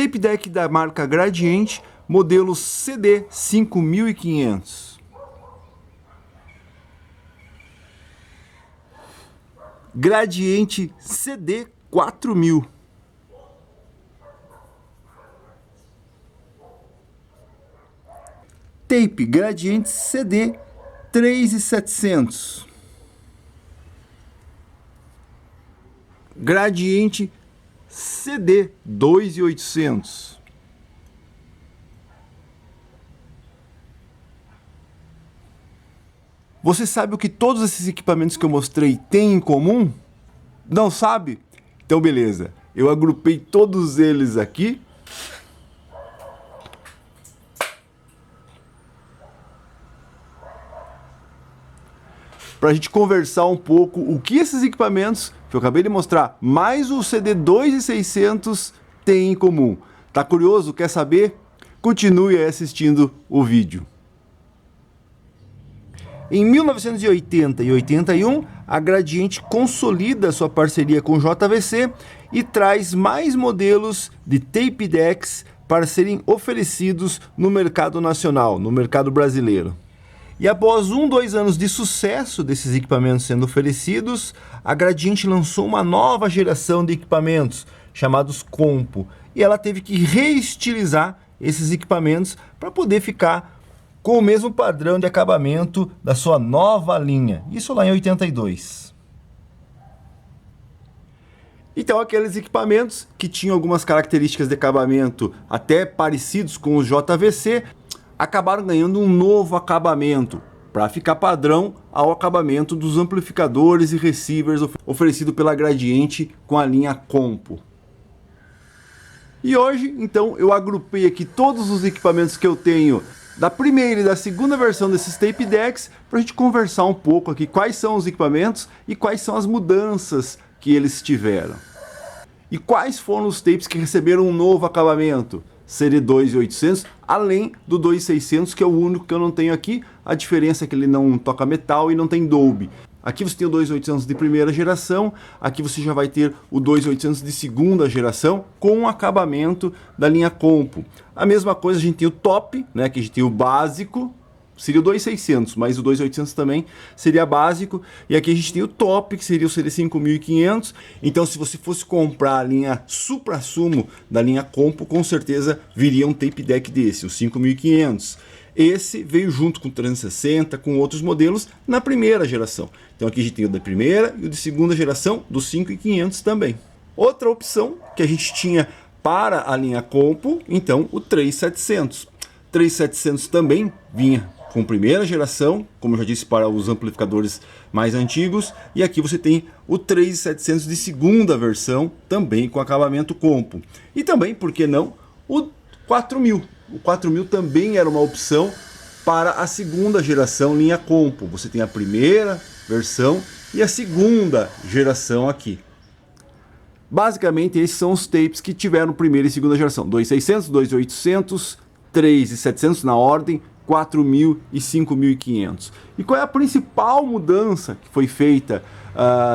tape deck da marca Gradiente, modelo CD 5500. Gradiente CD 4000. Tape Gradiente CD 3700. Gradiente CD 2800. Você sabe o que todos esses equipamentos que eu mostrei têm em comum? Não sabe? Então beleza, eu agrupei todos eles aqui. Para a gente conversar um pouco o que esses equipamentos que eu acabei de mostrar, mais o CD 2600 têm em comum. Tá curioso? Quer saber? Continue assistindo o vídeo. Em 1980 e 81, a Gradiente consolida sua parceria com o JVC e traz mais modelos de tape decks para serem oferecidos no mercado nacional, no mercado brasileiro. E após 2 anos de sucesso desses equipamentos sendo oferecidos, a Gradiente lançou uma nova geração de equipamentos, chamados Compo, e ela teve que reestilizar esses equipamentos para poder ficar com o mesmo padrão de acabamento da sua nova linha, isso lá em 82. Então aqueles equipamentos que tinham algumas características de acabamento até parecidos com os JVC, acabaram ganhando um novo acabamento, para ficar padrão ao acabamento dos amplificadores e receivers oferecido pela Gradiente com a linha Compo. E hoje, então, eu agrupei aqui todos os equipamentos que eu tenho da primeira e da segunda versão desses tape decks, para a gente conversar um pouco aqui quais são os equipamentos e quais são as mudanças que eles tiveram. E quais foram os tapes que receberam um novo acabamento? CD 2800, além do 2600, que é o único que eu não tenho aqui. A diferença é que ele não toca metal e não tem Dolby. Aqui você tem o 2800 de primeira geração, aqui você já vai ter o 2800 de segunda geração, com o acabamento da linha Compo. A mesma coisa, a gente tem o top, né, que a gente tem o básico, seria o 2600, mas o 2800 também seria básico. E aqui a gente tem o top, que seria o CD 5500. Então, se você fosse comprar a linha supra-sumo da linha Compo, com certeza viria um tape deck desse, o 5500. Esse veio junto com o 360, com outros modelos na primeira geração. Então aqui a gente tem o da primeira e o de segunda geração, do 5500 também. Outra opção que a gente tinha para a linha Compo, então o 3700. 3700 também vinha com primeira geração, como eu já disse, para os amplificadores mais antigos. E aqui você tem o 3700 de segunda versão, também com acabamento Compo. E também, por que não, o 4000. O 4000 também era uma opção para a segunda geração linha Compo. Você tem a primeira versão e a segunda geração aqui. Basicamente, esses são os tapes que tiveram primeira e segunda geração. 2600, 2800, 3700 na ordem, 4000 e 5500. E qual é a principal mudança que foi feita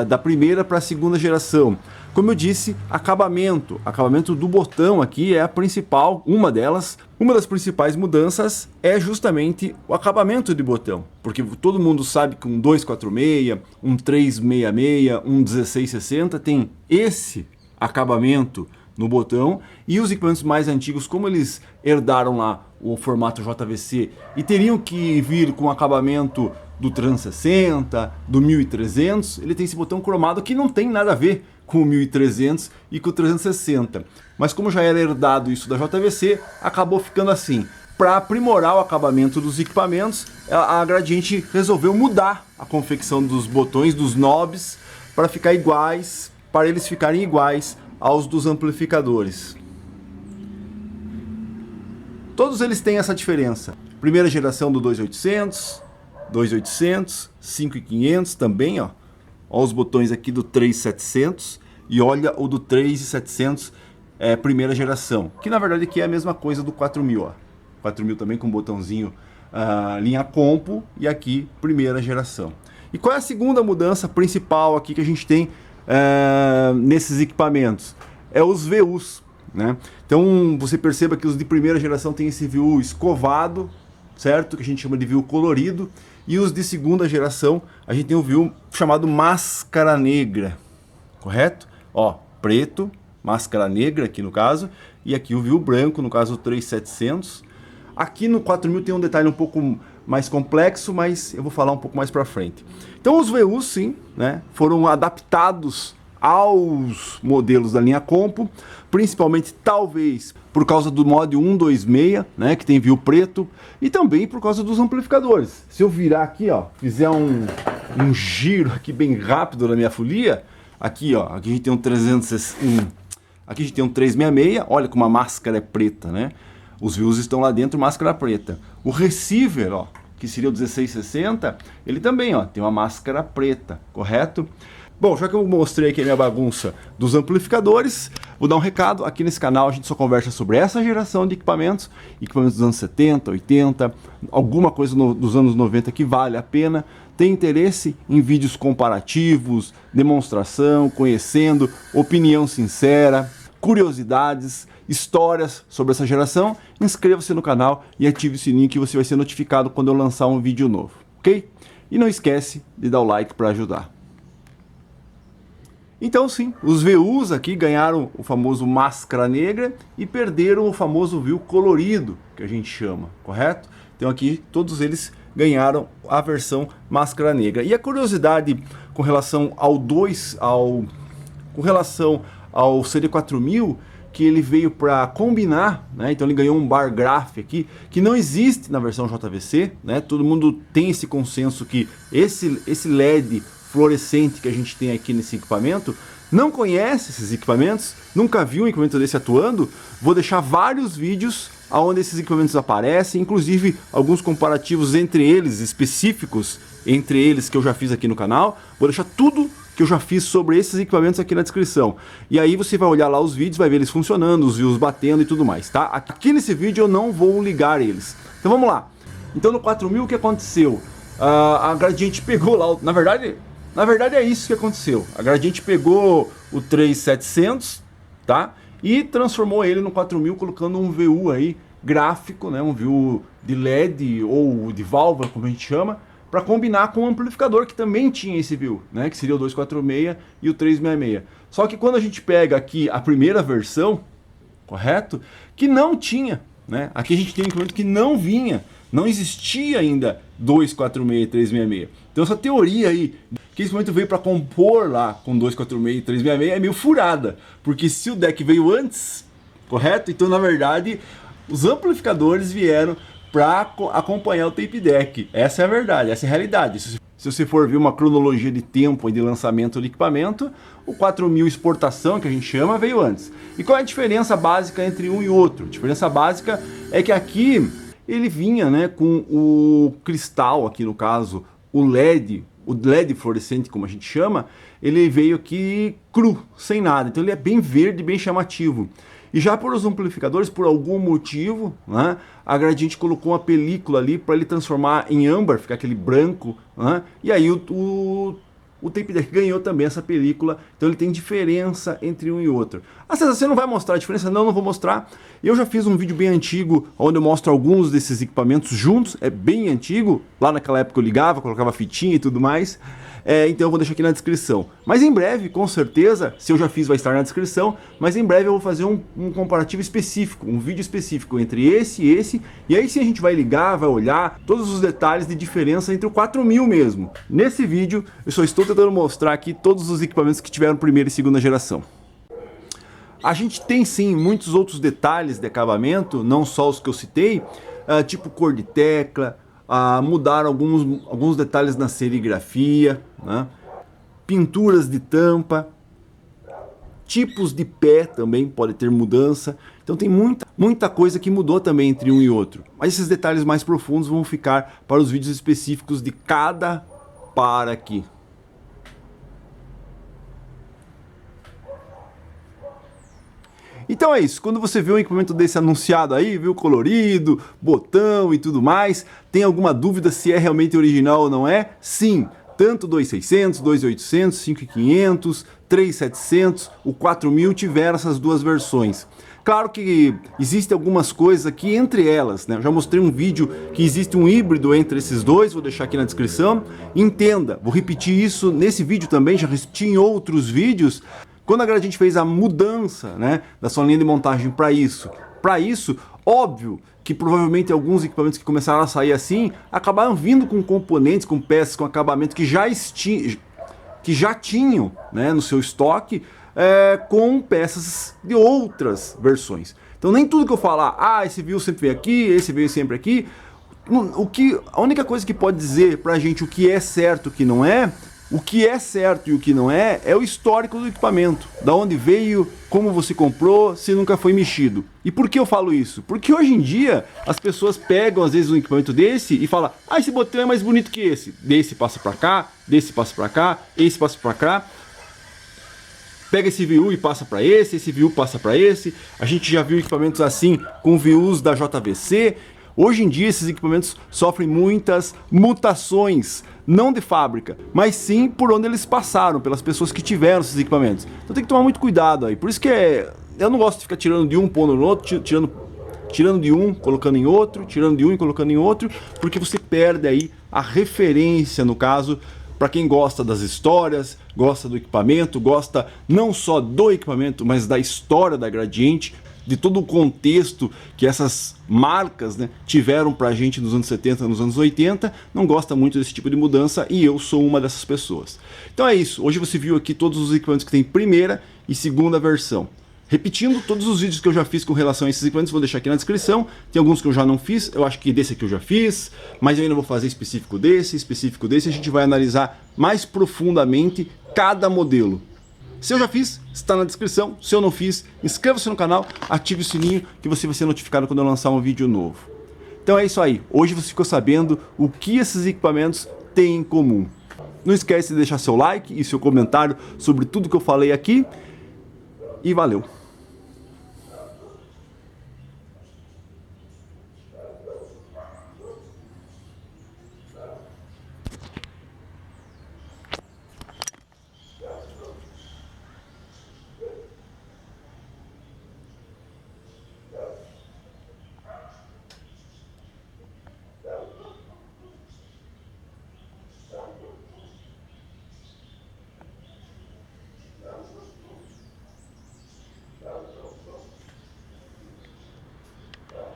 da primeira para a segunda geração? Como eu disse, acabamento do botão aqui é a principal, uma das principais mudanças é justamente o acabamento de botão, porque todo mundo sabe que um 246, um 366, um 1660 tem esse acabamento no botão, e os equipamentos mais antigos, como eles herdaram lá o formato JVC e teriam que vir com acabamento do 360, do 1300, ele tem esse botão cromado que não tem nada a ver com o 1300 e com o 360. Mas como já era herdado isso da JVC, acabou ficando assim. Para aprimorar o acabamento dos equipamentos, a Gradiente resolveu mudar a confecção dos botões, dos knobs, para ficar iguais, para eles ficarem iguais aos dos amplificadores. Todos eles têm essa diferença. Primeira geração do 2800, 5500 também, ó. Olha os botões aqui do 3700 e olha o do 3700 primeira geração, que na verdade aqui é a mesma coisa do 4000, ó. 4000 também com botãozinho linha Compo, e aqui primeira geração. E qual é a segunda mudança principal aqui que a gente tem nesses equipamentos? É os VUs. né? Então você perceba que os de primeira geração têm esse VU escovado, certo? Que a gente chama de VU colorido. E os de segunda geração, a gente tem o VU chamado máscara negra, correto? Ó, preto, máscara negra aqui no caso, e aqui o VU branco, no caso o 3700. Aqui no 4000 tem um detalhe um pouco mais complexo, mas eu vou falar um pouco mais para frente. Então os VUs sim, né, foram adaptados aos modelos da linha Compo, principalmente talvez por causa do mod 126, né, que tem VU preto, e também por causa dos amplificadores. Se eu virar aqui, ó, fizer um giro aqui bem rápido na minha folia, aqui, ó, aqui a gente tem um 360, aqui a gente tem um 366, olha como a máscara é preta, né? Os VUs estão lá dentro, máscara preta. O receiver, ó, que seria o 1660, ele também, ó, tem uma máscara preta, correto? Bom, já que eu mostrei aqui a minha bagunça dos amplificadores, vou dar um recado. Aqui nesse canal a gente só conversa sobre essa geração de equipamentos dos anos 70, 80, alguma coisa dos anos 90 que vale a pena. Tem interesse em vídeos comparativos, demonstração, conhecendo, opinião sincera, curiosidades, histórias sobre essa geração? Inscreva-se no canal e ative o sininho que você vai ser notificado quando eu lançar um vídeo novo, ok? E não esquece de dar o like para ajudar. Então sim, os VUs aqui ganharam o famoso máscara negra e perderam o famoso VU colorido, que a gente chama, correto? Então aqui todos eles ganharam a versão máscara negra. E a curiosidade com relação ao com relação ao CD4000, que ele veio para combinar, né? Então ele ganhou um bar graph aqui, que não existe na versão JVC, né? Todo mundo tem esse consenso que esse LED fluorescente que a gente tem aqui nesse equipamento, não conhece esses equipamentos, nunca viu um equipamento desse atuando. Vou deixar vários vídeos onde esses equipamentos aparecem, inclusive alguns comparativos entre eles, específicos entre eles que eu já fiz aqui no canal. Vou deixar tudo que eu já fiz sobre esses equipamentos aqui na descrição. E aí você vai olhar lá os vídeos, vai ver eles funcionando, os views batendo e tudo mais, tá? Aqui nesse vídeo eu não vou ligar eles. Então vamos lá. Então no 4000 o que aconteceu? A Gradiente pegou lá, na verdade é isso que aconteceu. A Gradiente pegou o 3700, tá? E transformou ele no 4000 colocando um VU aí gráfico, né? Um VU de LED ou de válvula, como a gente chama, para combinar com o amplificador que também tinha esse VU, né? Que seria o 246 e o 366. Só que quando a gente pega aqui a primeira versão, correto? Que não tinha, né? Aqui a gente tem um equipamento que não vinha, não existia ainda 246 e 366. Então essa teoria aí que esse momento veio para compor lá com 246 e 366 é meio furada, porque se o deck veio antes, correto? Então na verdade os amplificadores vieram para acompanhar o tape deck. Essa é a verdade, essa é a realidade. Se você for ver uma cronologia de tempo e de lançamento do equipamento, o 4000 exportação, que a gente chama, veio antes. E qual é a diferença básica entre um e outro? A diferença básica é que aqui ele vinha, né, com o cristal, aqui no caso, o LED fluorescente, como a gente chama, ele veio aqui cru, sem nada. Então ele é bem verde, bem chamativo. E já por os amplificadores, por algum motivo, né, a Gradiente colocou uma película ali para ele transformar em âmbar, ficar aquele branco, né, e aí o tape deck ganhou também essa película, então ele tem diferença entre um e outro. Ah, César, você não vai mostrar a diferença? Não, não vou mostrar. Eu já fiz um vídeo bem antigo, onde eu mostro alguns desses equipamentos juntos, é bem antigo, lá naquela época eu ligava, colocava fitinha e tudo mais. Então eu vou deixar aqui na descrição. Mas em breve, com certeza, se eu já fiz vai estar na descrição, mas em breve eu vou fazer um comparativo específico, um vídeo específico entre esse e esse, e aí sim a gente vai ligar, vai olhar todos os detalhes de diferença entre o 4000 mesmo. Nesse vídeo eu só estou tentando mostrar aqui todos os equipamentos que tiveram primeira e segunda geração. A gente tem sim muitos outros detalhes de acabamento, não só os que eu citei, tipo cor de tecla, mudaram alguns detalhes na serigrafia, né? Pinturas de tampa, tipos de pé também pode ter mudança. Então tem muita coisa que mudou também entre um e outro. Mas esses detalhes mais profundos vão ficar para os vídeos específicos de cada par aqui. Então é isso, quando você vê um equipamento desse anunciado aí, viu, colorido, botão e tudo mais, tem alguma dúvida se é realmente original ou não é? Sim, tanto 2600, 2800, 5500, 3700, o 4000 tiveram essas duas versões. Claro que existem algumas coisas aqui entre elas, né? Eu já mostrei um vídeo que existe um híbrido entre esses dois, vou deixar aqui na descrição. Entenda, vou repetir isso nesse vídeo também, já repeti em outros vídeos. Quando a Gradiente fez a mudança, né, da sua linha de montagem para isso, óbvio que provavelmente alguns equipamentos que começaram a sair assim, acabaram vindo com componentes, com peças, com acabamento que já tinham, né, no seu estoque, com peças de outras versões. Então nem tudo que eu falar, esse veio sempre vem aqui, esse veio sempre aqui, a única coisa que pode dizer pra gente o que é certo e o que não é, o que é certo e o que não é o histórico do equipamento. Da onde veio, como você comprou, se nunca foi mexido. E por que eu falo isso? Porque hoje em dia as pessoas pegam às vezes um equipamento desse e falam, esse botão é mais bonito que esse. Desse passa pra cá, desse passa pra cá, esse passa pra cá. Pega esse VU e passa para esse VU passa para esse. A gente já viu equipamentos assim com VUs da JVC. Hoje em dia esses equipamentos sofrem muitas mutações, não de fábrica, mas sim por onde eles passaram, pelas pessoas que tiveram esses equipamentos. Então tem que tomar muito cuidado aí. Por isso que eu não gosto de ficar tirando de um, pondo no outro, tirando de um, colocando em outro, tirando de um e colocando em outro, porque você perde aí a referência, no caso, para quem gosta das histórias, gosta do equipamento, gosta não só do equipamento, mas da história da Gradiente, de todo o contexto que essas marcas, né, tiveram pra gente nos anos 70, nos anos 80, não gosta muito desse tipo de mudança e eu sou uma dessas pessoas. Então é isso, hoje você viu aqui todos os equipamentos que tem primeira e segunda versão. Repetindo, todos os vídeos que eu já fiz com relação a esses equipamentos, vou deixar aqui na descrição. Tem alguns que eu já não fiz, eu acho que desse aqui eu já fiz, mas eu ainda vou fazer específico desse, a gente vai analisar mais profundamente cada modelo. Se eu já fiz, está na descrição. Se eu não fiz, inscreva-se no canal, ative o sininho que você vai ser notificado quando eu lançar um vídeo novo. Então é isso aí, hoje você ficou sabendo o que esses equipamentos têm em comum. Não esquece de deixar seu like e seu comentário sobre tudo que eu falei aqui, e valeu!